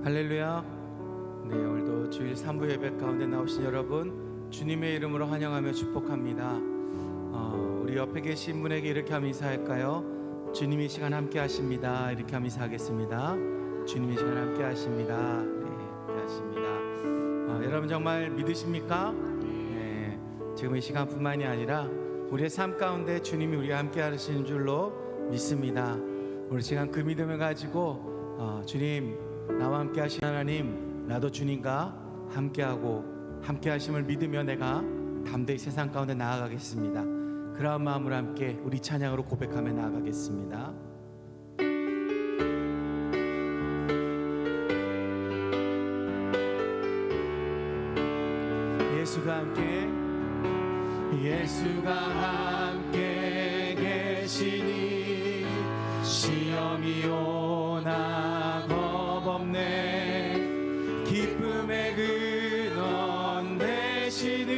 할렐루야. 네, 오늘도 주일 3부 예배 가운데 나오신 여러분 주님의 이름으로 환영하며 축복합니다. 우리 옆에 계신 분에게 이렇게 하며 인사할까요? 주님이 시간 함께 하십니다. 이렇게 하며 인사하겠습니다. 주님이 시간 함께 하십니다. 네, 함께 하십니다. 여러분 정말 믿으십니까? 네, 지금 이 시간뿐만이 아니라 우리의 삶 가운데 주님이 우리와 함께 하시는 줄로 믿습니다. 오늘 시간 그 믿음을 가지고 주님, 나와 함께 하신 하나님, 나도 주님과 함께하고 함께 하심을 믿으며 내가 담대히 세상 가운데 나아가겠습니다. 그러한 마음으로 함께 우리 찬양으로 고백하며 나아가겠습니다. 예수가 함께 계시니 시험이 오나 겁없네. 기쁨의 근원 되시는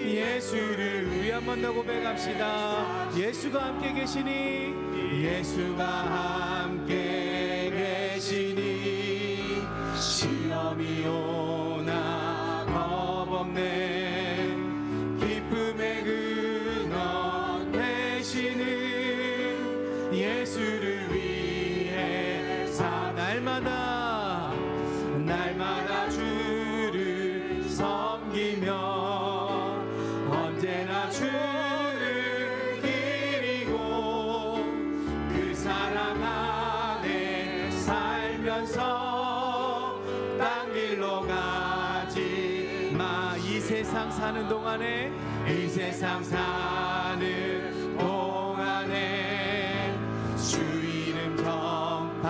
예수를 우리 한 번 더 고백합시다. 예수가 함께 계시니, 예수가 함께 계시니 시험이 오나 겁없네. 기쁨의 근원 되시는 예수를 위해 날마다 주를 섬기며 언제나 주를 기리고 그 사랑 안에 살면서 딴 길로 가지 마. 이 세상 사는 동안에 주 이름 전파하면서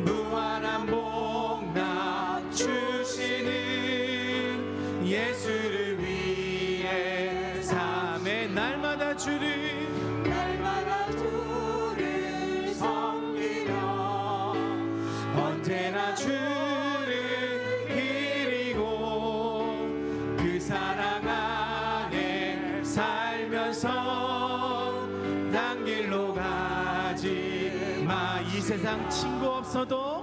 무한한 복나 주시는 예수를 위해 삶의 날마다 주를 섬기며 언제나 주를 기리고 그 사랑 안에 살면서 딴 길로 가지 마. 이 세상 친구 없어도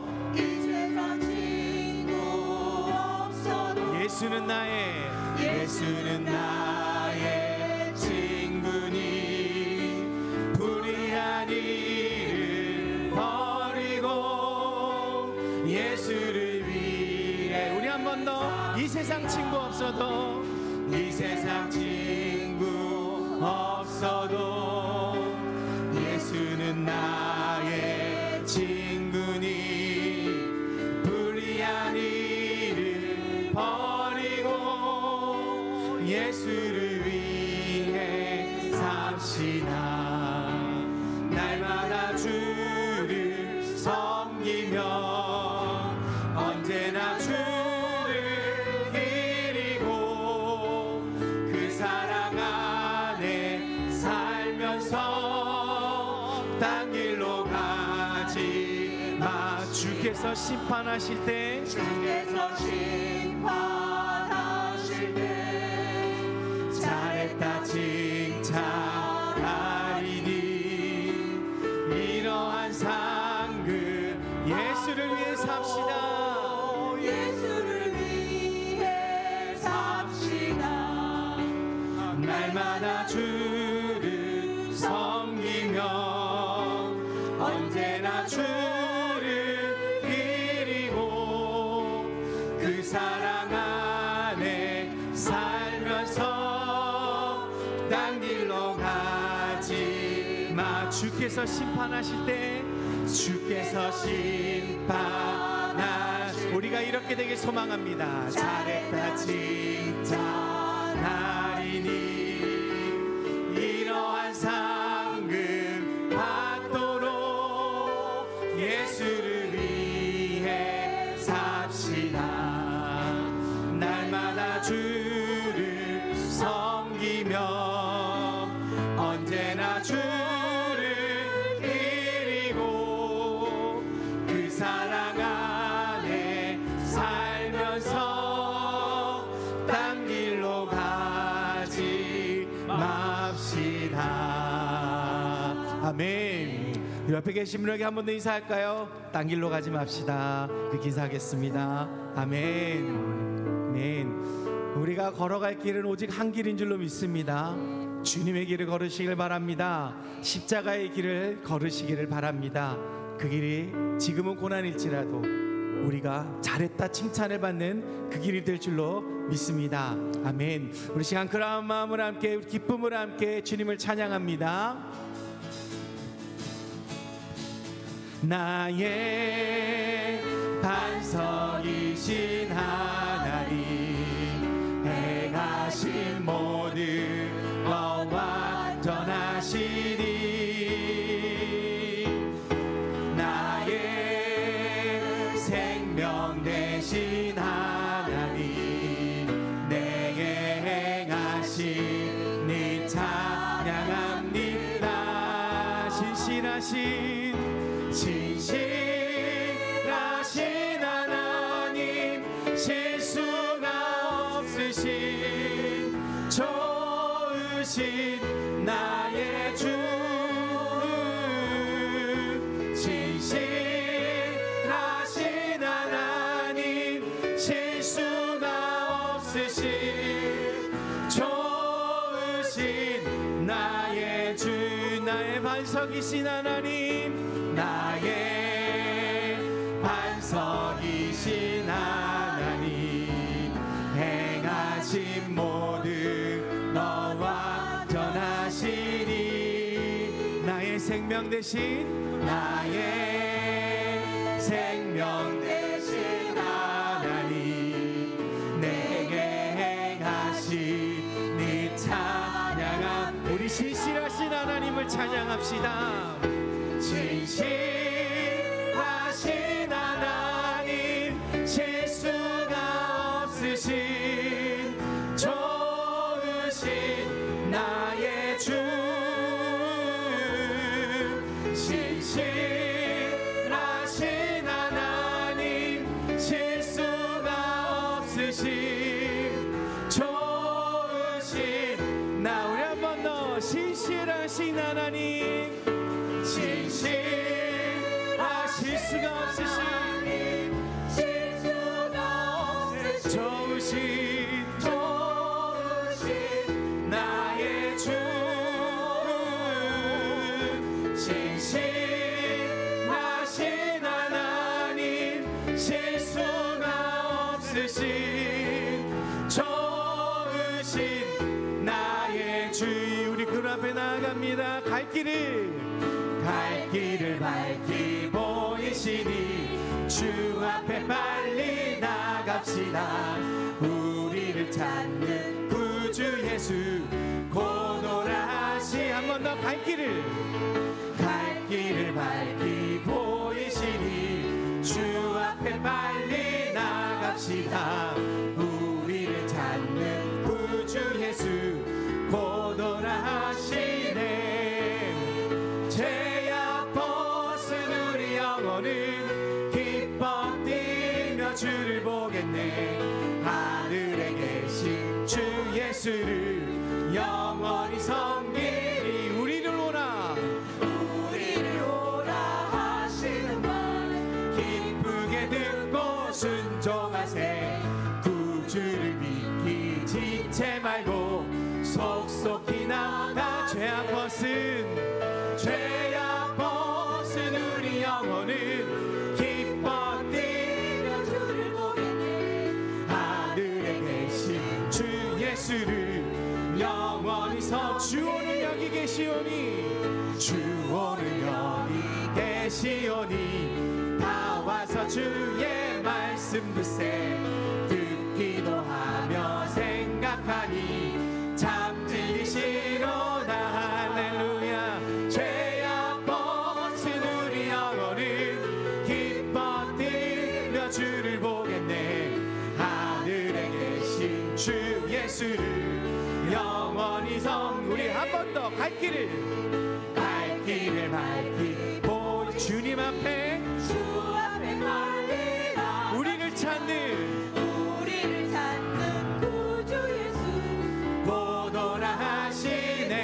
예수는 나의 친구니 불의한 일을 버리고 예수를 위해 우리 한 번 더. 이 세상 친구 없어도 예수는 나의 친구니 불의한 일을 버리고 예수를 위해 삽시다. 날마다 주를 섬기며 언제나 주를 기리고 그 사랑 안에 살면서 딴 길로 가지 마. 주께서 심판하실 때 잘했다 칭찬하리니 이러한 상급 예수를 위해 삽시다. 날마다 주를 섬기며 언제나 주를 기리고 그 사랑 안에 살면서 딴 길로 가지 마. 주께서 심판하실 때 우리가 이렇게 되길 소망합니다. 잘했다 칭찬하리니 이러한 상급 받도록 예수를 위해 삽시다. 날마다 주를 섬기며 언제나 주를 기리고 그 사랑 안에 살면서 딴 길로 가지 맙시다. 아멘. 우리 옆에 계신 분에게 한 번 더 인사할까요? 딴 길로 가지 맙시다. 그렇게 인사하겠습니다. 아멘. 아멘. 우리가 걸어갈 길은 오직 한 길인 줄로 믿습니다. 주님의 길을 걸으시길 바랍니다. 십자가의 길을 걸으시기를 바랍니다. 그 길이 지금은 고난일지라도 우리가 잘했다 칭찬을 받는 그 길이 될 줄로 믿습니다. 아멘. 우리 시간 그러한 마음을 함께, 우리 기쁨을 함께 주님을 찬양합니다. 나의 반석이신 하나님, 행하신 모든 완전하시니, 나의 생명 되신 하나님, 내게 행하신 니 찬양합니다. 신실하신 하나님, 실수가 없으신 좋으신 나의 주, 신실하신 하나님, 실수가 없으신 좋으신 나의 주, 나의 반석이신 하나님, 나의 반석이신 하나님, 행하신 모든 너와 전하시니, 나의 생명 되신, 나의 생명 되신 하나님, 내게 행하신 니 찬양함. 우리 신실하신 하나님을 찬양합시다. 신실하신 하나님, 실수가 없으신 좋으신 나의 주, 신실하신 하나님, 실수가 없으신 좋으신 나. 우리 한 번 더. 신실하신 하나님, 실수가 없으신, 좋으신 나의 주, 신실하신 하나님, 실수가 없으신 좋으신 나의 주. 우리 그 앞에 나아갑니다. 갈 길을 밝히 보이시니 주 앞에 빨리 나갑시다. 우리를 찾는 구주 예수 고노라하시. 한 번 더. 갈 길을 밝히 보이시니 주 앞에 빨리 나갑시다. 우리를 찾는 구주 예수 고노라하시네. 기뻐 뛰며 주를 보겠네. 하늘에 계신 주 예수를 영원히 섬기리. 우리를 오라 하시는 말 기쁘게 듣고 순종하세. 구주를 믿기 지체 말고 속속히 나가. 죄악 벗은 우리 영혼은 기뻐 뛰며 주를 보겠네. 하늘에 계신 주 예수를 영원히 주 오늘 여기 계시오니, 주 오늘 여기 계시오니, 다 와서 주의 말씀 듣기도 하며 생각하니 잠들이시로다. 할렐루야. 죄악 벗은 우리 영혼은 기뻐 뛰며 주를 보겠네. 하늘에 계신 주 예수를 영원히 우리 한 번 더. 갈 길을 밝히 주님 앞에 빨리 나. 우리를 찾는 구주 예수 고도라 하시네.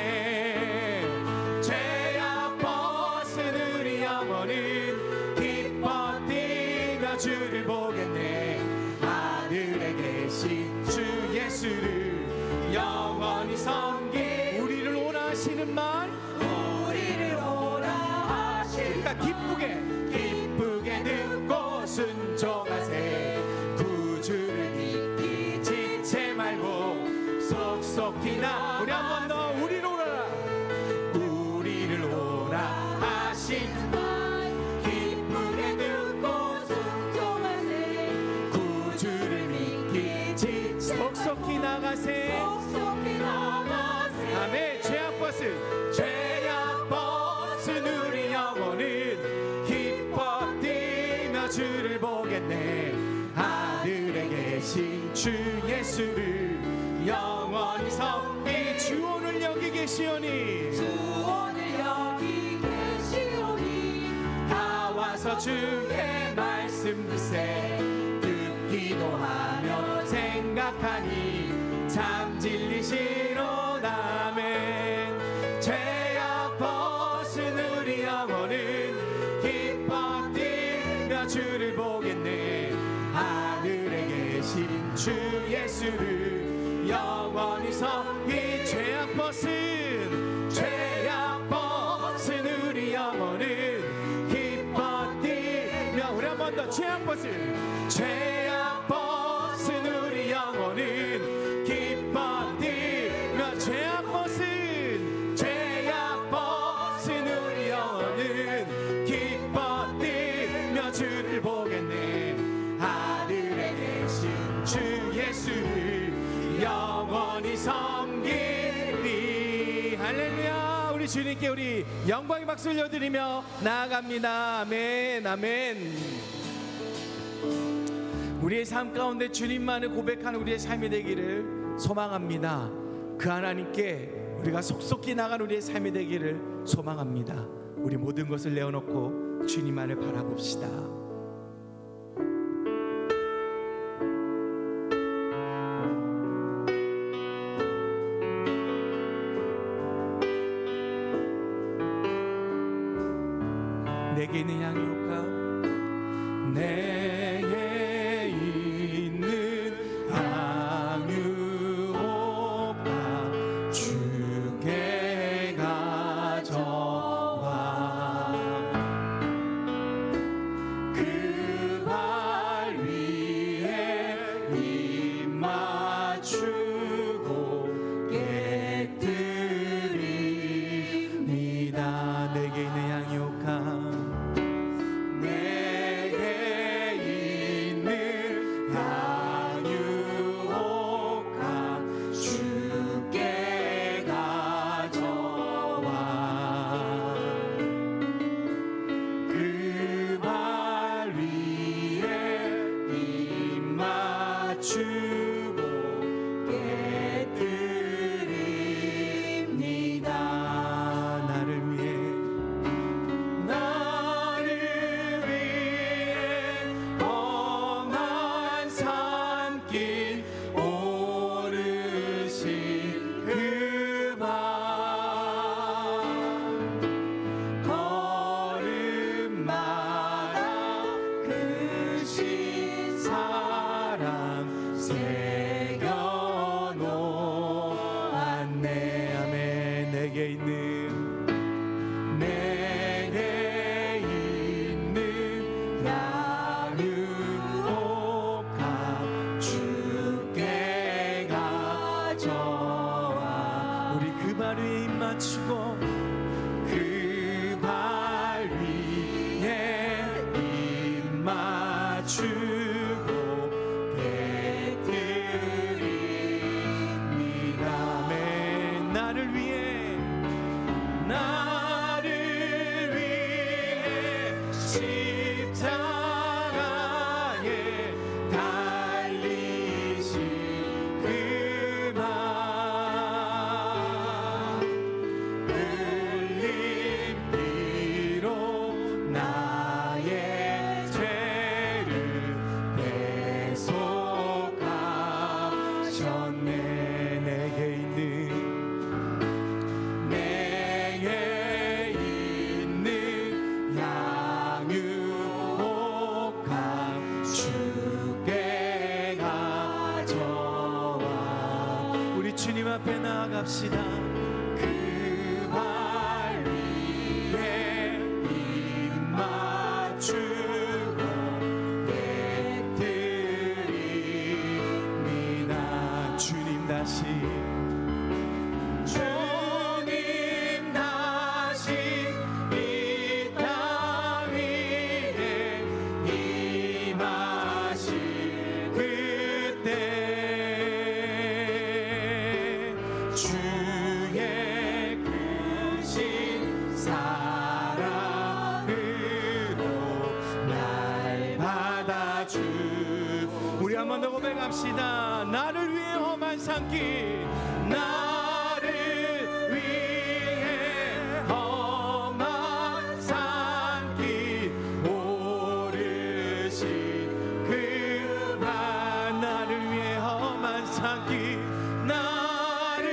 죄악 벗은 우리 구주를 보겠네. 하늘에 계신 주 예수를 영원히 섬기. 우리를 오라 하시는 말, 우리를 오라 하시는 그러니까 기쁘게 듣고 순종하세. 구주를 믿기 지체 말고 속속히 나. 우리 한 번 더 우리를 오라, 우리를 오라 하신 말, 기쁘게 듣고 순종하세. 구주를 믿기 지체 속속히 나가세. 속속히 나가세. 아멘. 죄악 벗은 우리 영혼은 기뻐 뛰며 주를 보겠네. 하늘에 계신 주 예수를 영원히 섬기. 주 오늘 여기 계시오니, 주 오늘 여기 계시오니 다 와서 주의 말씀 듣세. 듣기도 하며 생각하니 참 진리시로다. 아멘. 죄악 벗은 우리 영혼은 기뻐 뛰며 주를 보겠네. 하늘에 계신 주 예수를 영원히 섬기. 죄악 벗은 우리 영혼은 기뻐 뛰며. 우리 한 번 더. 죄악 벗은 우리 영혼은 기뻐 뛰며. 죄악 벗은 우리 영혼은 기뻐 뛰며 주를 보겠네. 하늘에 계신 주 예수를 영원히 섬기리. 할렐루야. 우리 주님께 우리 영광의 박수 올려드리며 나아갑니다. 아멘. 아멘. 우리의 삶 가운데 주님만을 고백하는 우리의 삶이 되기를 소망합니다. 그 하나님께 우리가 속속히 나간 우리의 삶이 되기를 소망합니다. 우리 모든 것을 내어놓고 주님만을 바라봅시다. 내게 있는 양육가, 내게 있는 양육가 주께 가져와. 그 발 위에 입 맞추고 깨뜨립니다. 내게 있는 양육가, 고백합시다. 그 발 위에 입 맞추고 깨뜨립니다. 주님 다시 이 땅 위에 임하실 그때 주의 크신 사랑으로 날 받아주. 우리 한 번 더 고백합시다. 나를 위해 험한 산길, 나를 위해 험한 산길 오르신 그만. 나를 위해 험한 산길, 나를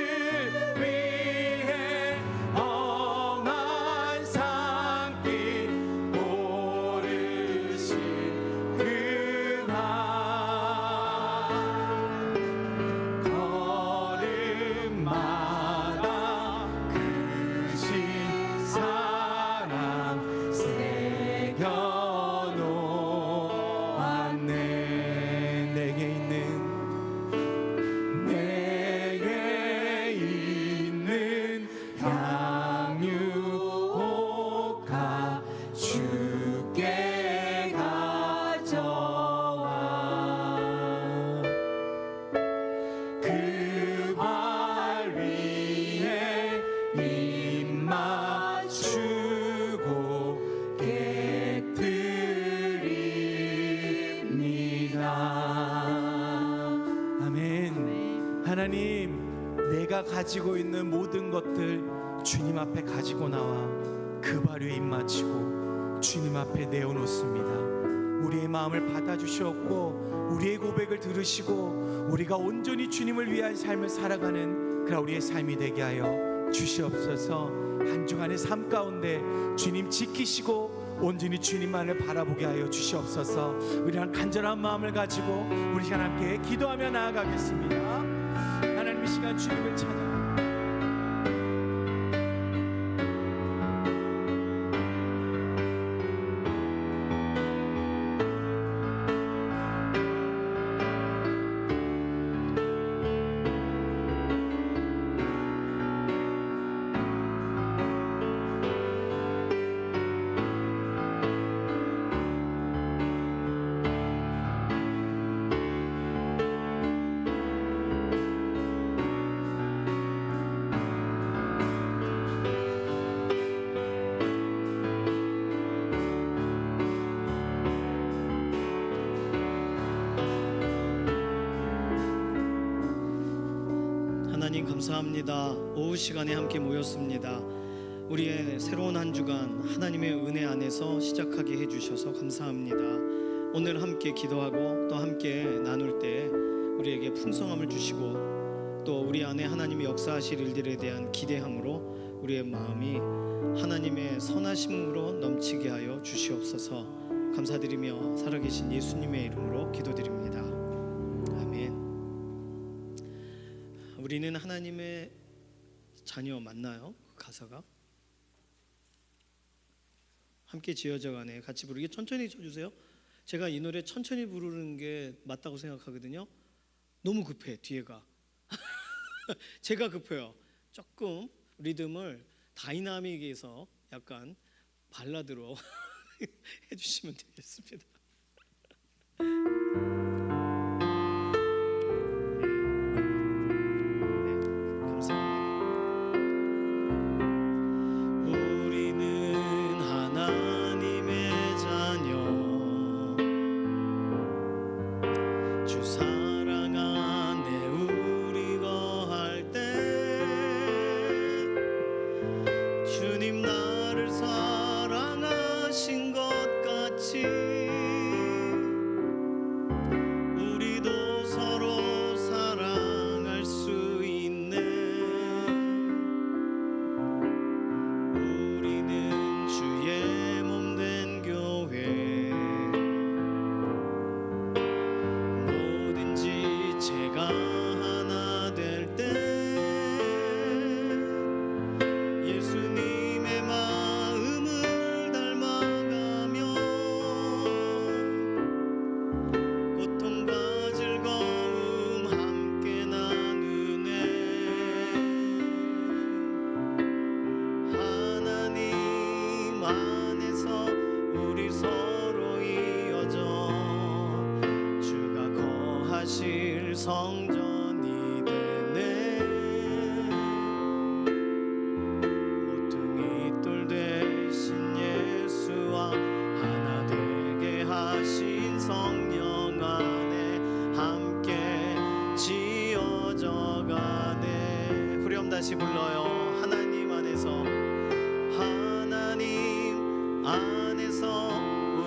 위해 험한 산길 오르신 그만. 걸음마다 크신 사랑 새겨놓았네. 내게 있는 향유옥화 주께 가져와. 그 발 위에 입 맞추고 깨뜨립니다. 아멘. 하나님, 내가 가지고 있는 모든 것들 주님 앞에 가지고 나와 그 발 위에 입 맞추고 주님 앞에 내어놓습니다. 우리의 마음을 받아주시옵고 우리의 고백을 들으시고 우리가 온전히 주님을 위한 삶을 살아가는 그런 우리의 삶이 되게 하여 주시옵소서. 한 주간의 삶 가운데 주님 지키시고 온전히 주님만을 바라보게 하여 주시옵소서. 우리는 간절한 마음을 가지고 우리 시간 함께 기도하며 나아가겠습니다. 하나님, 이 시간 주님을 찬양. 하나님 감사합니다. 오후 시간에 함께 모였습니다. 우리의 새로운 한 주간 하나님의 은혜 안에서 시작하게 해주셔서 감사합니다. 오늘 함께 기도하고 또 함께 나눌 때 우리에게 풍성함을 주시고 또 우리 안에 하나님이 역사하실 일들에 대한 기대함으로 우리의 마음이 하나님의 선하심으로 넘치게 하여 주시옵소서. 감사드리며 살아계신 예수님의 이름으로 기도드립니다. 아멘. 우리는 하나님의 자녀 맞나요? 그 가사가 함께 지어져 가네. 같이 부르게 천천히 쳐주세요. 제가 이 노래 천천히 부르는 게 맞다고 생각하거든요. 너무 급해 뒤에가. 제가 급해요. 조금 리듬을 다이나믹에서 약간 발라드로 해주시면 되겠습니다. 안에서 우리 서로 이어져 주가 거하실 성전이 되네. 모퉁이 돌 대신 예수와 하나 되게 하신 성령 안에 함께 지어져 가네. 후렴 다시 불러요. 하나님 안에서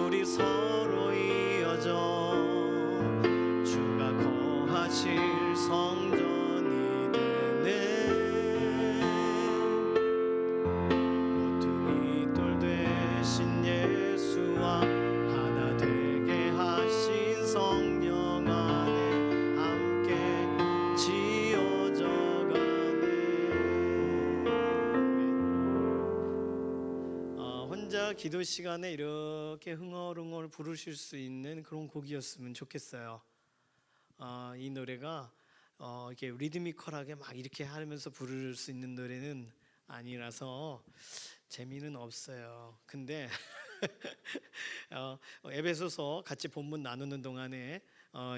우리 서로 이어져 주가 거하실 성전이 되네. 모퉁이 돌 대신 예수와 하나 되게 하신 성령 안에 함께 지어져 가네. 혼자 기도 시간에 이렇게 흥얼흥얼 부르실 수 있는 그런 곡이었으면 좋겠어요. 이 노래가 이렇게 리드미컬하게 막 이렇게 하면서 부를 수 있는 노래는 아니라서 재미는 없어요. 근데 에베소서 같이 본문 나누는 동안에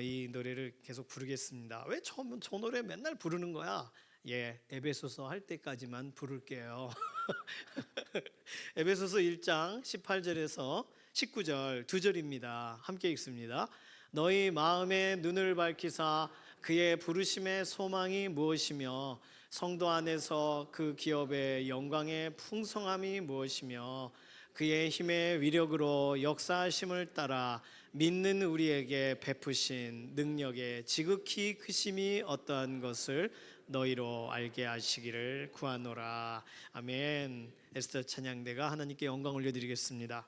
이 노래를 계속 부르겠습니다. 왜 저 노래 맨날 부르는 거야? 예, 에베소서 할 때까지만 부를게요. 에베소서 1장 18절에서 19절 두 절입니다. 함께 읽습니다. 너희 마음의 눈을 밝히사 그의 부르심의 소망이 무엇이며 성도 안에서 그 기업의 영광의 풍성함이 무엇이며 그의 힘의 위력으로 역사하심을 따라 믿는 우리에게 베푸신 능력의 지극히 크심이 어떠한 것을 너희로 알게 하시기를 구하노라. 아멘. 에스더 찬양대가 하나님께 영광 올려드리겠습니다.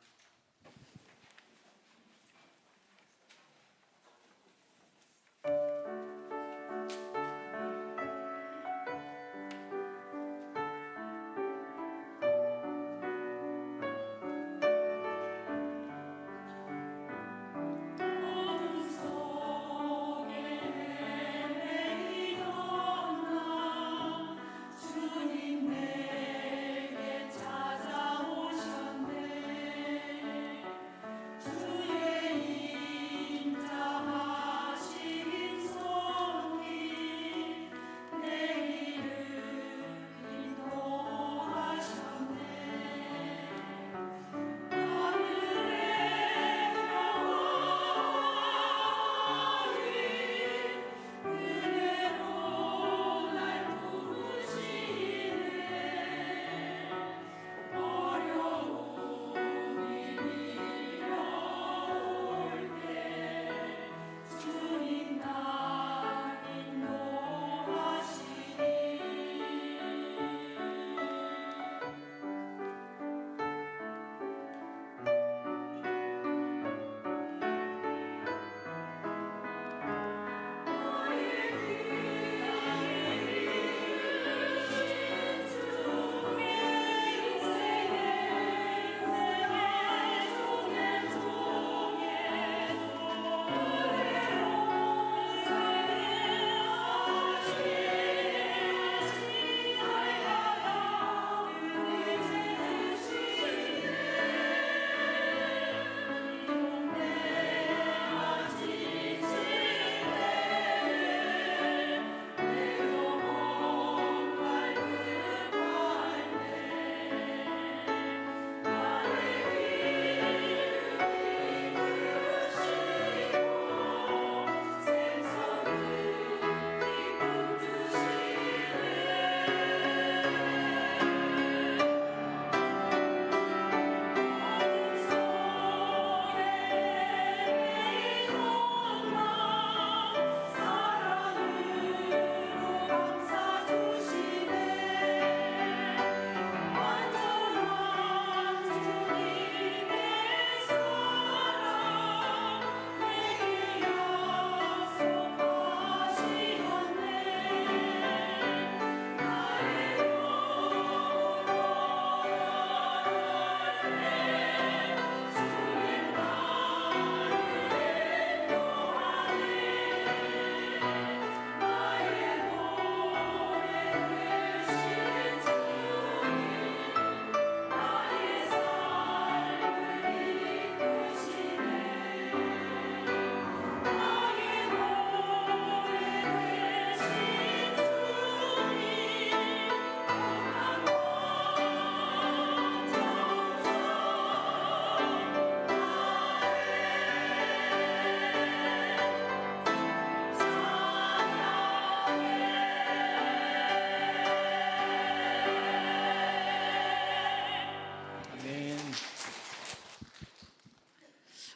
주님 내게 찾아오셨네.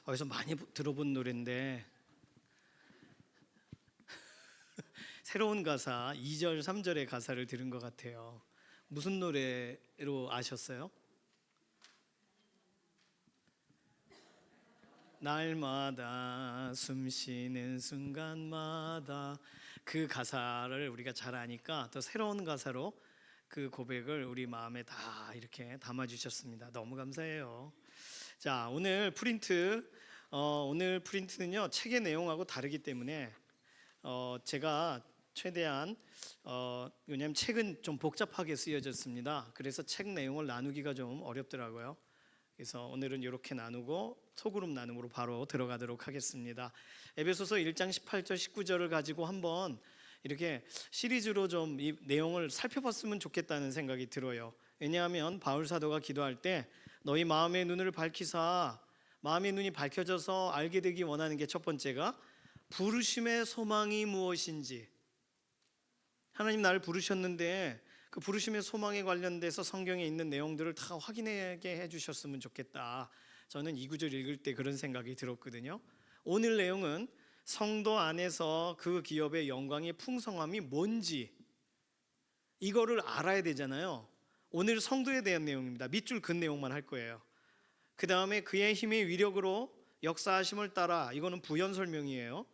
어디서 많이 들어본 노래인데 새로운 가사 2절 3절의 가사를 들은 것 같아요. 무슨 노래로 아셨어요? 날마다 숨 쉬는 순간마다, 그 가사를 우리가 잘 아니까 또 새로운 가사로 그 고백을 우리 마음에 다 이렇게 담아주셨습니다. 너무 감사해요. 자, 오늘 프린트는요 책의 내용하고 다르기 때문에 제가 최대한 왜냐하면 책은 좀 복잡하게 쓰여졌습니다. 그래서 책 내용을 나누기가 좀 어렵더라고요. 그래서 오늘은 이렇게 나누고 소그룹 나눔으로 바로 들어가도록 하겠습니다. 에베소서 1장 18절 19절을 가지고 한번 이렇게 시리즈로 좀 이 내용을 살펴봤으면 좋겠다는 생각이 들어요. 왜냐하면 바울 사도가 기도할 때 너희 마음의 눈을 밝히사, 마음의 눈이 밝혀져서 알게 되기 원하는 게 첫 번째가 부르심의 소망이 무엇인지, 하나님 나를 부르셨는데 그 부르심의 소망에 관련돼서 성경에 있는 내용들을 다 확인하게 해주셨으면 좋겠다. 저는 이 구절 읽을 때 그런 생각이 들었거든요. 오늘 내용은 성도 안에서 그 기업의 영광의 풍성함이 뭔지 이거를 알아야 되잖아요. 오늘 성도에 대한 내용입니다. 밑줄 근 내용만 할 거예요. 그 다음에 그의 힘의 위력으로 역사하심을 따라, 이거는 부연 설명이에요.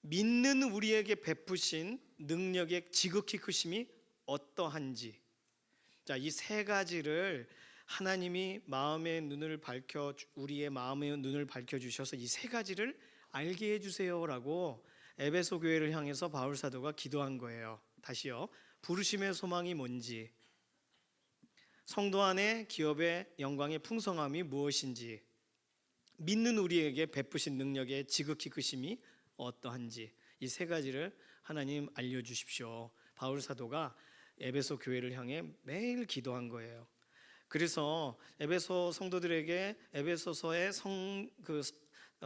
믿는 우리에게 베푸신 능력의 지극히 크심이 어떠한지. 자, 이 세 가지를 하나님이 우리의 마음의 눈을 밝혀 주셔서 이 세 가지를 알게 해주세요라고 에베소 교회를 향해서 바울 사도가 기도한 거예요. 다시요. 부르심의 소망이 뭔지, 성도 안에 기업의 영광의 풍성함이 무엇인지, 믿는 우리에게 베푸신 능력의 지극히 크심이 어떠한지, 이 세 가지를 하나님 알려주십시오. 바울 사도가 에베소 교회를 향해 매일 기도한 거예요. 그래서 에베소 성도들에게 에베소서의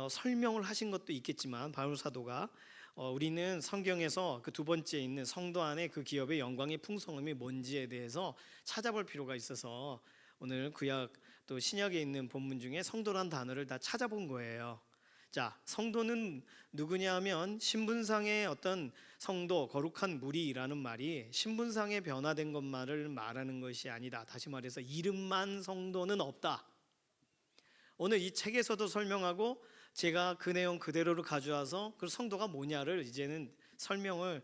설명을 하신 것도 있겠지만, 바울 사도가 우리는 성경에서 그 두 번째 있는 성도 안에 그 기업의 영광의 풍성함이 뭔지에 대해서 찾아볼 필요가 있어서 오늘 구약 또 신약에 있는 본문 중에 성도란 단어를 다 찾아본 거예요. 자, 성도는 누구냐 하면 신분상의 어떤 성도, 거룩한 무리라는 말이 신분상의 변화된 것만을 말하는 것이 아니다. 다시 말해서 이름만 성도는 없다. 오늘 이 책에서도 설명하고 제가 그 내용 그대로를 가져와서 그 성도가 뭐냐를 이제는 설명을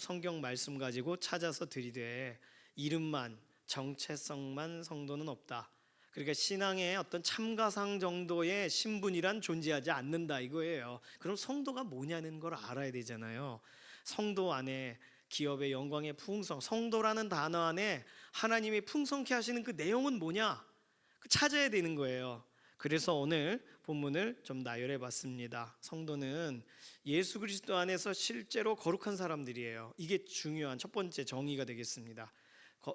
성경 말씀 가지고 찾아서 드리되, 이름만, 정체성만 성도는 없다. 그러니까 신앙의 어떤 참가상 정도의 신분이란 존재하지 않는다 이거예요. 그럼 성도가 뭐냐는 걸 알아야 되잖아요. 성도 안에 기업의 영광의 풍성, 성도라는 단어 안에 하나님이 풍성케 하시는 그 내용은 뭐냐? 찾아야 되는 거예요. 그래서 오늘 본문을 좀 나열해 봤습니다. 성도는 예수 그리스도 안에서 실제로 거룩한 사람들이에요. 이게 중요한 첫 번째 정의가 되겠습니다.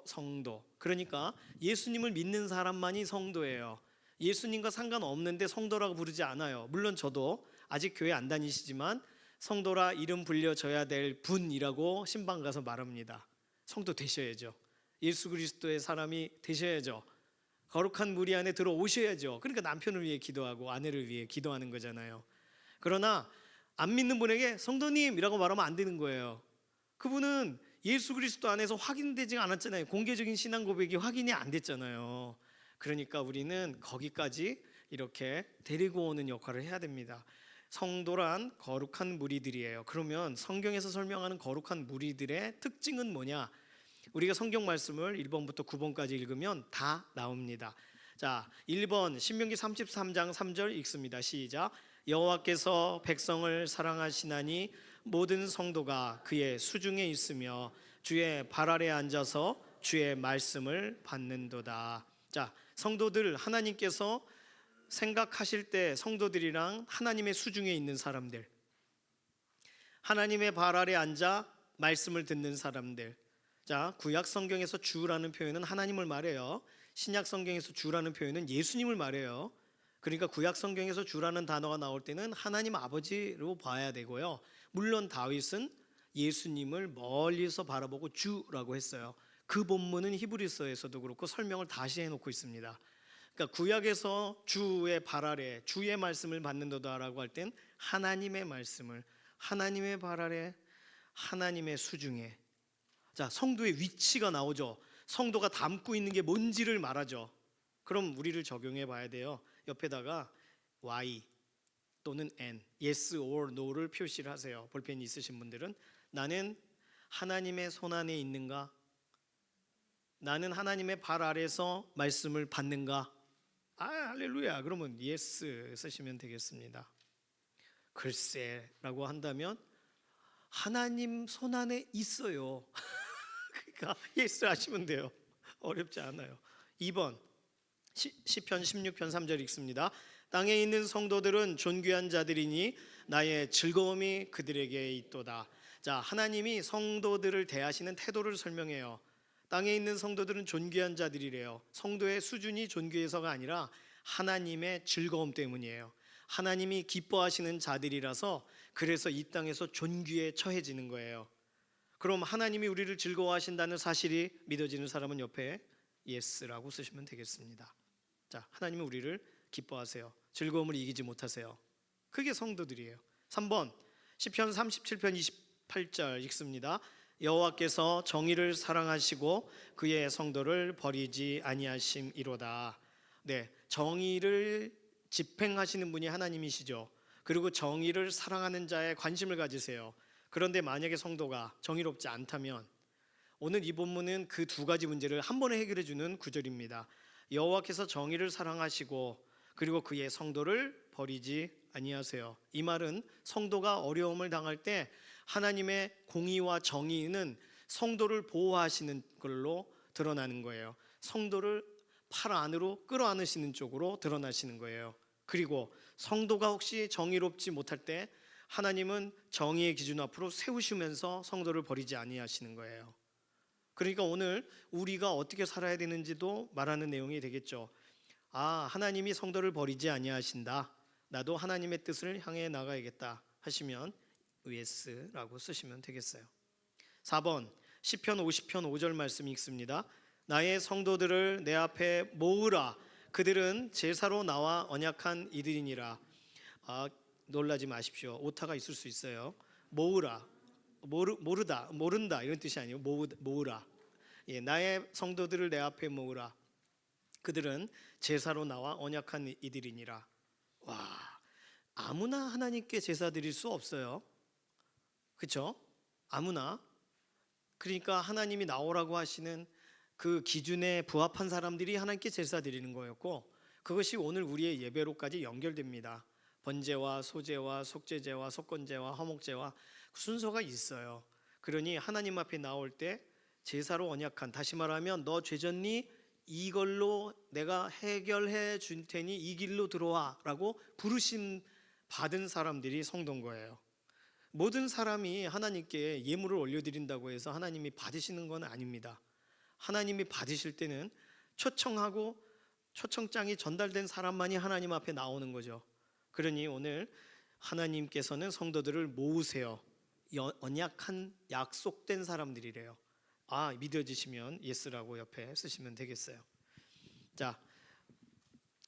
성도, 그러니까 예수님을 믿는 사람만이 성도예요. 예수님과 상관없는데 성도라고 부르지 않아요. 물론 저도 아직 교회 안 다니시지만 성도라 이름 불려져야 될 분이라고 신방 가서 말합니다. 성도 되셔야죠. 예수 그리스도의 사람이 되셔야죠. 거룩한 무리 안에 들어오셔야죠. 그러니까 남편을 위해 기도하고 아내를 위해 기도하는 거잖아요. 그러나 안 믿는 분에게 성도님이라고 말하면 안 되는 거예요. 그분은 예수 그리스도 안에서 확인되지 않았잖아요. 공개적인 신앙 고백이 확인이 안 됐잖아요. 그러니까 우리는 거기까지 이렇게 데리고 오는 역할을 해야 됩니다. 성도란 거룩한 무리들이에요. 그러면 성경에서 설명하는 거룩한 무리들의 특징은 뭐냐? 우리가 성경 말씀을 1번부터 9번까지 읽으면 다 나옵니다. 자, 1번 신명기 33장 3절 읽습니다. 시작. 여호와께서 백성을 사랑하시나니 모든 성도가 그의 수중에 있으며 주의 발 아래 앉아서 주의 말씀을 받는도다. 자, 성도들, 하나님께서 생각하실 때 성도들이랑 하나님의 수중에 있는 사람들, 하나님의 발 아래 앉아 말씀을 듣는 사람들. 자, 구약 성경에서 주라는 표현은 하나님을 말해요. 신약 성경에서 주라는 표현은 예수님을 말해요. 그러니까 구약 성경에서 주라는 단어가 나올 때는 하나님 아버지로 봐야 되고요. 물론 다윗은 예수님을 멀리서 바라보고 주라고 했어요. 그 본문은 히브리서에서도 그렇고 설명을 다시 해놓고 있습니다. 그러니까 구약에서 주의 발 아래 주의 말씀을 받는도다라고 할 땐 하나님의 말씀을 하나님의 발 아래 하나님의 수중에. 자, 성도의 위치가 나오죠. 성도가 담고 있는 게 뭔지를 말하죠. 그럼 우리를 적용해 봐야 돼요. 옆에다가 Y 또는 N, yes or no를 표시를 하세요. 볼펜 있으신 분들은 나는 하나님의 손 안에 있는가? 나는 하나님의 발 아래서 말씀을 받는가? 할렐루야. 그러면 yes 쓰시면 되겠습니다. 글쎄라고 한다면 하나님 손 안에 있어요. 그러니까 yes 하시면 돼요. 어렵지 않아요. 2번 시편 16편 3절 읽습니다. 땅에 있는 성도들은 존귀한 자들이니 나의 즐거움이 그들에게 있도다. 자, 하나님이 성도들을 대하시는 태도를 설명해요. 땅에 있는 성도들은 존귀한 자들이래요. 성도의 수준이 존귀해서가 아니라 하나님의 즐거움 때문이에요. 하나님이 기뻐하시는 자들이라서 그래서 이 땅에서 존귀에 처해지는 거예요. 그럼 하나님이 우리를 즐거워하신다는 사실이 믿어지는 사람은 옆에 yes라고 쓰시면 되겠습니다. 자, 하나님은 우리를 기뻐하세요. 즐거움을 이기지 못하세요. 그게 성도들이에요. 3번 시편 37편 28절 읽습니다. 여호와께서 정의를 사랑하시고 그의 성도를 버리지 아니하심이로다. 네, 정의를 집행하시는 분이 하나님이시죠. 그리고 정의를 사랑하는 자에 관심을 가지세요. 그런데 만약에 성도가 정의롭지 않다면 오늘 이 본문은 그 두 가지 문제를 한 번에 해결해 주는 구절입니다. 여호와께서 정의를 사랑하시고 그리고 그의 성도를 버리지 아니하세요. 이 말은 성도가 어려움을 당할 때 하나님의 공의와 정의는 성도를 보호하시는 걸로 드러나는 거예요. 성도를 팔 안으로 끌어안으시는 쪽으로 드러나시는 거예요. 그리고 성도가 혹시 정의롭지 못할 때 하나님은 정의의 기준 앞으로 세우시면서 성도를 버리지 아니하시는 거예요. 그러니까 오늘 우리가 어떻게 살아야 되는지도 말하는 내용이 되겠죠. 하나님이 성도를 버리지 아니하신다. 나도 하나님의 뜻을 향해 나가야겠다 하시면 yes라고 쓰시면 되겠어요. 4번 시편 50편 5절 말씀 읽습니다. 나의 성도들을 내 앞에 모으라. 그들은 제사로 나와 언약한 이들이니라. 놀라지 마십시오. 오타가 있을 수 있어요. 모으라, 모른다 이런 뜻이 아니에요. 모으라. 예, 나의 성도들을 내 앞에 모으라. 그들은 제사로 나와 언약한 이들이니라. 와, 아무나 하나님께 제사 드릴 수 없어요. 그렇죠? 아무나. 그러니까 하나님이 나오라고 하시는 그 기준에 부합한 사람들이 하나님께 제사 드리는 거였고, 그것이 오늘 우리의 예배로까지 연결됩니다. 번제와 소제와 속죄제와 속건제와 화목제와 순서가 있어요. 그러니 하나님 앞에 나올 때 제사로 언약한, 다시 말하면 너 죄졌니? 이걸로 내가 해결해 줄 테니 이 길로 들어와 라고 부르심 받은 사람들이 성도인 거예요. 모든 사람이 하나님께 예물을 올려드린다고 해서 하나님이 받으시는 건 아닙니다. 하나님이 받으실 때는 초청하고 초청장이 전달된 사람만이 하나님 앞에 나오는 거죠. 그러니 오늘 하나님께서는 성도들을 모으세요. 언약한 약속된 사람들이래요. 믿어지시면 예스라고 옆에 쓰시면 되겠어요. 자,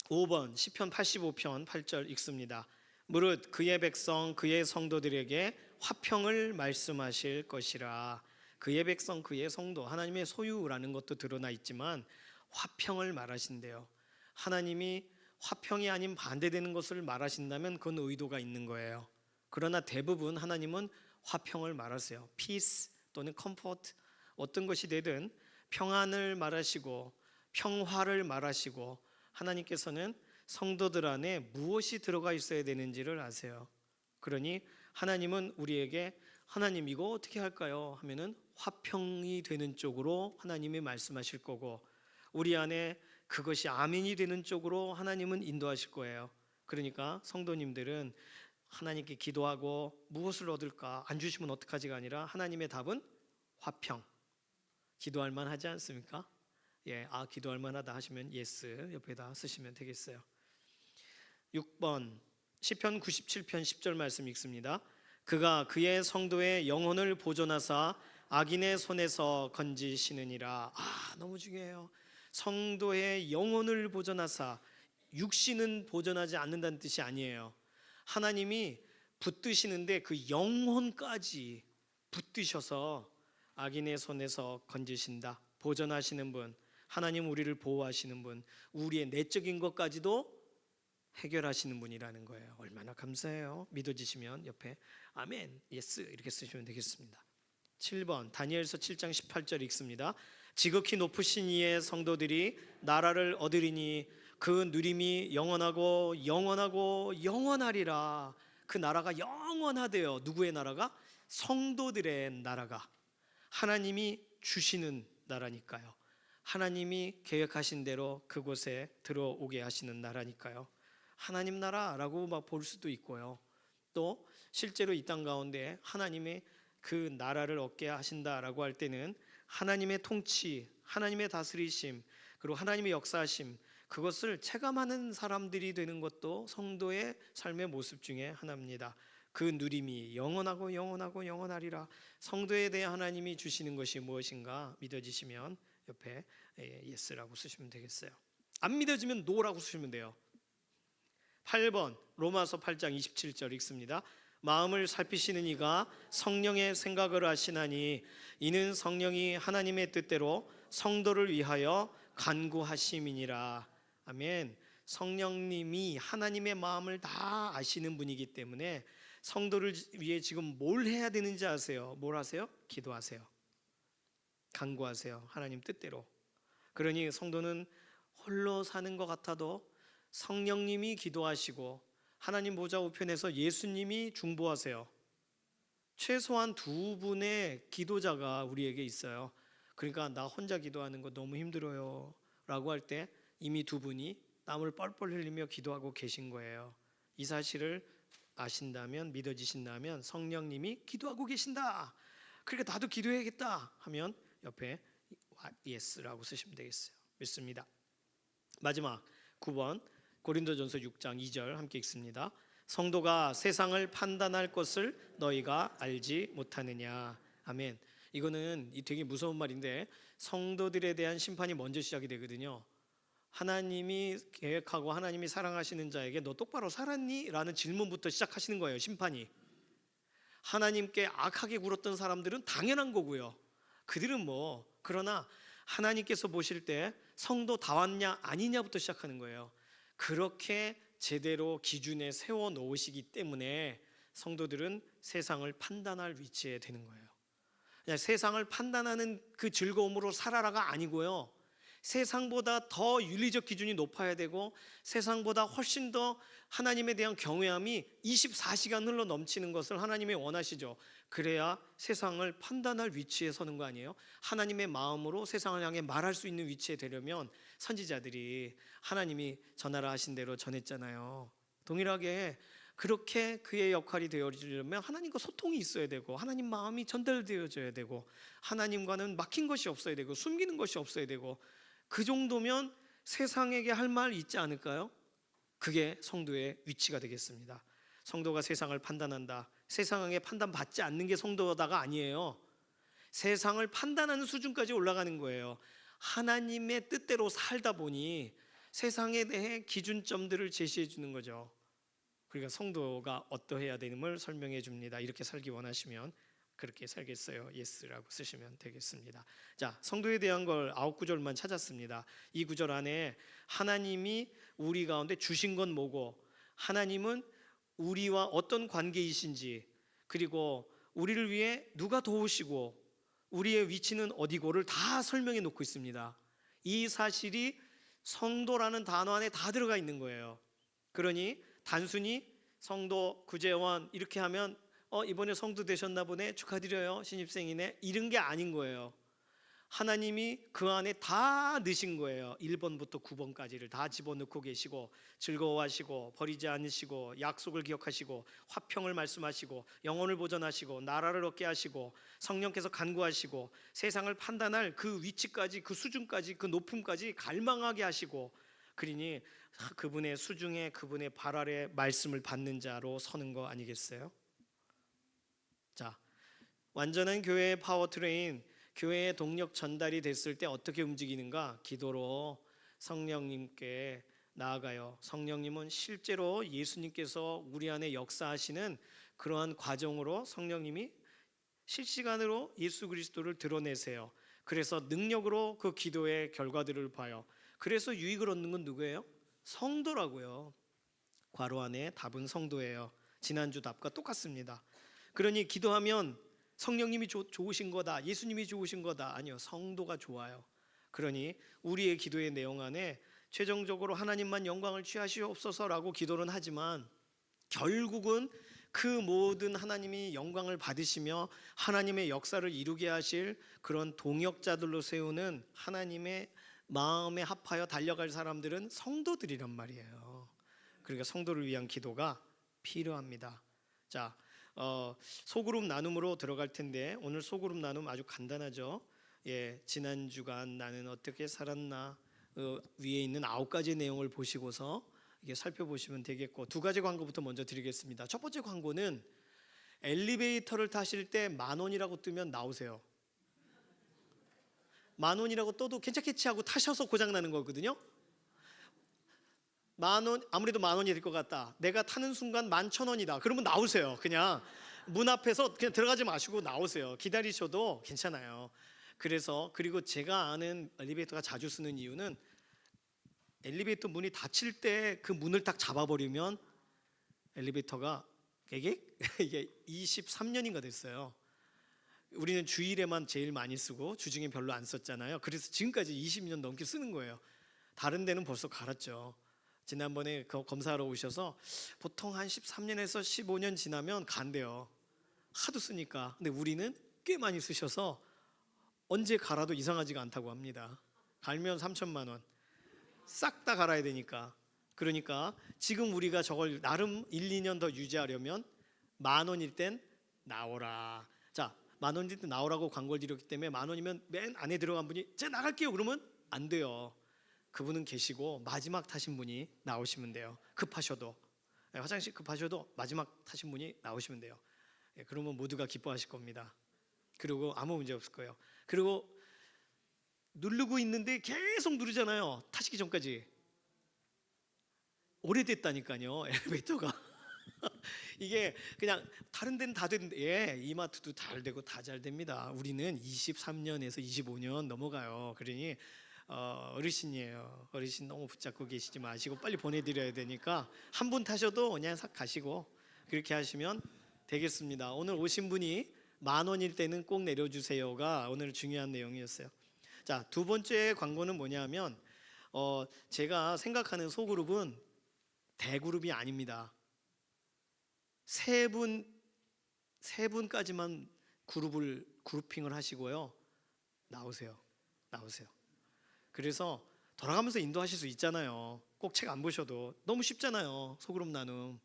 5번 시편 85편 8절 읽습니다. 무릇 그의 백성 그의 성도들에게 화평을 말씀하실 것이라. 그의 백성 그의 성도, 하나님의 소유라는 것도 드러나 있지만 화평을 말하신대요. 하나님이 화평이 아닌 반대되는 것을 말하신다면 그건 의도가 있는 거예요. 그러나 대부분 하나님은 화평을 말하세요. peace 또는 comfort, 어떤 것이 되든 평안을 말하시고 평화를 말하시고, 하나님께서는 성도들 안에 무엇이 들어가 있어야 되는지를 아세요. 그러니 하나님은 우리에게 하나님 이거 어떻게 할까요? 하면은 화평이 되는 쪽으로 하나님이 말씀하실 거고, 우리 안에 그것이 아멘이 되는 쪽으로 하나님은 인도하실 거예요. 그러니까 성도님들은 하나님께 기도하고 무엇을 얻을까, 안 주시면 어떡하지가 아니라 하나님의 답은 화평. 기도할 만하지 않습니까? 예, 기도할 만하다 하시면 예스 옆에다 쓰시면 되겠어요. 6번 시편 97편 10절 말씀 읽습니다. 그가 그의 성도의 영혼을 보존하사 악인의 손에서 건지시느니라. 너무 중요해요. 성도의 영혼을 보존하사, 육신은 보존하지 않는다는 뜻이 아니에요. 하나님이 붙드시는데 그 영혼까지 붙드셔서 악인의 손에서 건지신다. 보존하시는 분, 하나님 우리를 보호하시는 분, 우리의 내적인 것까지도 해결하시는 분이라는 거예요. 얼마나 감사해요. 믿어지시면 옆에 아멘, 예스 이렇게 쓰시면 되겠습니다. 7번 다니엘서 7장 18절 읽습니다. 지극히 높으신 이의 성도들이 나라를 얻으리니 그 누림이 영원하고 영원하고 영원하리라. 그 나라가 영원하대요. 누구의 나라가? 성도들의 나라가. 하나님이 주시는 나라니까요. 하나님이 계획하신 대로 그곳에 들어오게 하시는 나라니까요. 하나님 나라라고 막 볼 수도 있고요. 또 실제로 이 땅 가운데 하나님의 그 나라를 얻게 하신다라고 할 때는 하나님의 통치, 하나님의 다스리심, 그리고 하나님의 역사하심, 그것을 체감하는 사람들이 되는 것도 성도의 삶의 모습 중에 하나입니다. 그 누림이 영원하고 영원하고 영원하리라. 성도에 대해 하나님이 주시는 것이 무엇인가 믿어지시면 옆에 예스라고 쓰시면 되겠어요. 안 믿어지면 노라고 쓰시면 돼요. 8번 로마서 8장 27절 읽습니다. 마음을 살피시는 이가 성령의 생각을 하시나니 이는 성령이 하나님의 뜻대로 성도를 위하여 간구하심이니라. 아멘. 성령님이 하나님의 마음을 다 아시는 분이기 때문에 성도를 위해 지금 뭘 해야 되는지 아세요? 뭘 하세요? 기도하세요. 간구하세요. 하나님 뜻대로. 그러니 성도는 홀로 사는 것 같아도 성령님이 기도하시고 하나님 보좌 우편에서 예수님이 중보하세요. 최소한 두 분의 기도자가 우리에게 있어요. 그러니까 나 혼자 기도하는 거 너무 힘들어요 라고 할 때 이미 두 분이 땀을 뻘뻘 흘리며 기도하고 계신 거예요. 이 사실을 아신다면, 믿어지신다면 성령님이 기도하고 계신다, 그러니까 나도 기도해야겠다 하면 옆에 예스라고 쓰시면 되겠어요. 믿습니다. 마지막 9번 고린도전서 6장 2절 함께 읽습니다. 성도가 세상을 판단할 것을 너희가 알지 못하느냐. 아멘. 이거는 되게 무서운 말인데 성도들에 대한 심판이 먼저 시작이 되거든요. 하나님이 계획하고 하나님이 사랑하시는 자에게 너 똑바로 살았니? 라는 질문부터 시작하시는 거예요. 심판이. 하나님께 악하게 굴었던 사람들은 당연한 거고요. 그들은 뭐, 그러나 하나님께서 보실 때 성도 다 왔냐 아니냐부터 시작하는 거예요. 그렇게 제대로 기준에 세워 놓으시기 때문에 성도들은 세상을 판단할 위치에 되는 거예요. 그냥 세상을 판단하는 그 즐거움으로 살아라가 아니고요. 세상보다 더 윤리적 기준이 높아야 되고 세상보다 훨씬 더 하나님에 대한 경외함이 24시간 흘러 넘치는 것을 하나님이 원하시죠. 그래야 세상을 판단할 위치에 서는 거 아니에요? 하나님의 마음으로 세상을 향해 말할 수 있는 위치에 되려면 선지자들이 하나님이 전하라 하신 대로 전했잖아요. 동일하게 그렇게 그의 역할이 되어지려면 하나님과 소통이 있어야 되고 하나님 마음이 전달되어져야 되고 하나님과는 막힌 것이 없어야 되고 숨기는 것이 없어야 되고 그 정도면 세상에게 할 말 있지 않을까요? 그게 성도의 위치가 되겠습니다. 성도가 세상을 판단한다. 세상에 판단받지 않는 게 성도다가 아니에요. 세상을 판단하는 수준까지 올라가는 거예요. 하나님의 뜻대로 살다 보니 세상에 대해 기준점들을 제시해 주는 거죠. 그러니까 성도가 어떠해야 되는을 설명해 줍니다. 이렇게 살기 원하시면 그렇게 살겠어요. 예스라고 쓰시면 되겠습니다. 자, 성도에 대한 걸 9구절만 찾았습니다. 이 구절 안에 하나님이 우리 가운데 주신 건 뭐고 하나님은 우리와 어떤 관계이신지 그리고 우리를 위해 누가 도우시고 우리의 위치는 어디고를 다 설명해 놓고 있습니다. 이 사실이 성도라는 단어 안에 다 들어가 있는 거예요. 그러니 단순히 성도 구제원 이렇게 하면 이번에 성도 되셨나 보네 축하드려요 신입생이네 이런 게 아닌 거예요. 하나님이 그 안에 다 넣으신 거예요. 1번부터 9번까지를 다 집어넣고 계시고 즐거워하시고 버리지 않으시고 약속을 기억하시고 화평을 말씀하시고 영혼을 보존하시고 나라를 얻게 하시고 성령께서 간구하시고 세상을 판단할 그 위치까지 그 수준까지 그 높음까지 갈망하게 하시고 그러니 그분의 수중에 그분의 발 아래 말씀을 받는 자로 서는 거 아니겠어요? 자, 완전한 교회의 파워트레인 교회의 동력 전달이 됐을 때 어떻게 움직이는가? 기도로 성령님께 나아가요. 성령님은 실제로 예수님께서 우리 안에 역사하시는 그러한 과정으로 성령님이 실시간으로 예수 그리스도를 드러내세요. 그래서 능력으로 그 기도의 결과들을 봐요. 그래서 유익을 얻는 건 누구예요? 성도라고요. 괄호 안에 답은 성도예요. 지난주 답과 똑같습니다. 그러니 기도하면 성령님이 좋으신 거다, 예수님이 좋으신 거다. 아니요, 성도가 좋아요. 그러니 우리의 기도의 내용 안에 최종적으로 하나님만 영광을 취하시옵소서라고 기도는 하지만 결국은 그 모든 하나님이 영광을 받으시며 하나님의 역사를 이루게 하실 그런 동역자들로 세우는 하나님의 마음에 합하여 달려갈 사람들은 성도들이란 말이에요. 그러니까 성도를 위한 기도가 필요합니다. 자, 소그룹 나눔으로 들어갈 텐데 오늘 소그룹 나눔 아주 간단하죠. 지난 주간 나는 어떻게 살았나 위에 있는 9가지 내용을 보시고서 이게 살펴보시면 되겠고, 2가지 광고부터 먼저 드리겠습니다. 첫 번째 광고는 엘리베이터를 타실 때 10,000원이라고 뜨면 나오세요. 10,000원이라고 떠도 괜찮겠지 하고 타셔서 고장 나는 거거든요. 10,000원, 아무래도 10,000원이 될 것 같다. 내가 타는 순간 11,000원이다. 그러면 나오세요. 그냥 문 앞에서 그냥 들어가지 마시고 나오세요. 기다리셔도 괜찮아요. 그래서 그리고 제가 아는 엘리베이터가 자주 쓰는 이유는 엘리베이터 문이 닫힐 때 그 문을 딱 잡아버리면 엘리베이터가 이게 23년인가 됐어요. 우리는 주일에만 제일 많이 쓰고 주중엔 별로 안 썼잖아요. 그래서 지금까지 20년 넘게 쓰는 거예요. 다른 데는 벌써 갈았죠. 지난번에 검사하러 오셔서 보통 한 13년에서 15년 지나면 간대요. 하도 쓰니까. 근데 우리는 꽤 많이 쓰셔서 언제 갈아도 이상하지가 않다고 합니다. 갈면 3천만 원. 싹 다 갈아야 되니까. 그러니까 지금 우리가 저걸 나름 1, 2년 더 유지하려면 10,000원일 땐 나오라. 자, 10,000원일 때 나오라고 광고를 드렸기 때문에 10,000원이면 맨 안에 들어간 분이 제가 나갈게요 그러면 안 돼요. 그분은 계시고 마지막 타신 분이 나오시면 돼요. 급하셔도, 화장실 급하셔도 마지막 타신 분이 나오시면 돼요. 그러면 모두가 기뻐하실 겁니다. 그리고 아무 문제 없을 거예요. 그리고 누르고 있는데 계속 누르잖아요. 타시기 전까지. 오래됐다니까요, 엘리베이터가. 이게 그냥 다른 데는 다 되는데 이마트도 잘 되고 다 잘 됩니다. 우리는 23년에서 25년 넘어가요. 그러니 어르신이에요. 어르신 너무 붙잡고 계시지 마시고 빨리 보내드려야 되니까 한 분 타셔도 그냥 싹 가시고 그렇게 하시면 되겠습니다. 오늘 오신 분이 10,000원일 때는 꼭 내려주세요가 오늘 중요한 내용이었어요. 자, 2번째 광고는 뭐냐면 제가 생각하는 소그룹은 대그룹이 아닙니다. 세 분까지만 그룹핑을 하시고요. 나오세요. 그래서 돌아가면서 인도하실 수 있잖아요. 꼭 책 안 보셔도 너무 쉽잖아요. 소그룹 나눔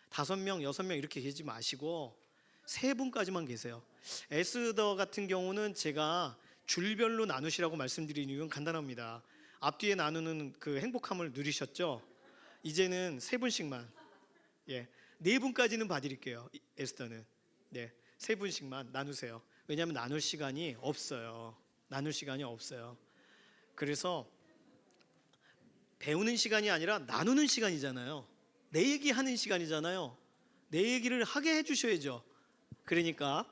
5명, 6명 이렇게 계지 마시고 3분까지만 계세요. 에스더 같은 경우는 제가 줄별로 나누시라고 말씀드린 이유는 간단합니다. 앞뒤에 나누는 그 행복함을 누리셨죠? 이제는 3분씩만, 4분까지는 봐드릴게요. 에스더는 3분씩만 나누세요. 왜냐하면 나눌 시간이 없어요. 그래서 배우는 시간이 아니라 나누는 시간이잖아요. 내 얘기하는 시간이잖아요. 내 얘기를 하게 해주셔야죠. 그러니까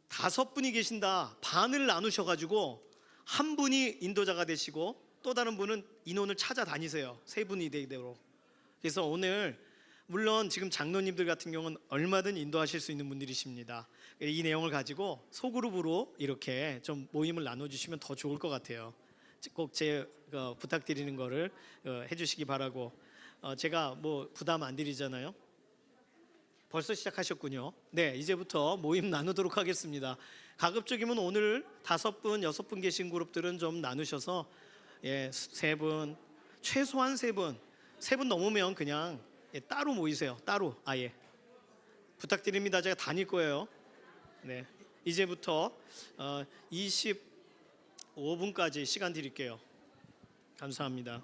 5분이 계신다. 반을 나누셔가지고 한 분이 인도자가 되시고 또 다른 분은 인원을 찾아다니세요. 3분이 되도록. 그래서 오늘 물론 지금 장로님들 같은 경우는 얼마든 인도하실 수 있는 분들이십니다. 이 내용을 가지고 소그룹으로 이렇게 좀 모임을 나눠주시면 더 좋을 것 같아요. 꼭 제 부탁드리는 거를 해주시기 바라고. 제가 뭐 부담 안 드리잖아요. 벌써 시작하셨군요. 네, 이제부터 모임 나누도록 하겠습니다. 가급적이면 오늘 5분, 6분 계신 그룹들은 좀 나누셔서 3분, 최소한 3분, 3분 넘으면 그냥 따로 모이세요. 따로 아예 부탁드립니다. 제가 다닐 거예요. 네, 이제부터 25분까지 시간 드릴게요. 감사합니다.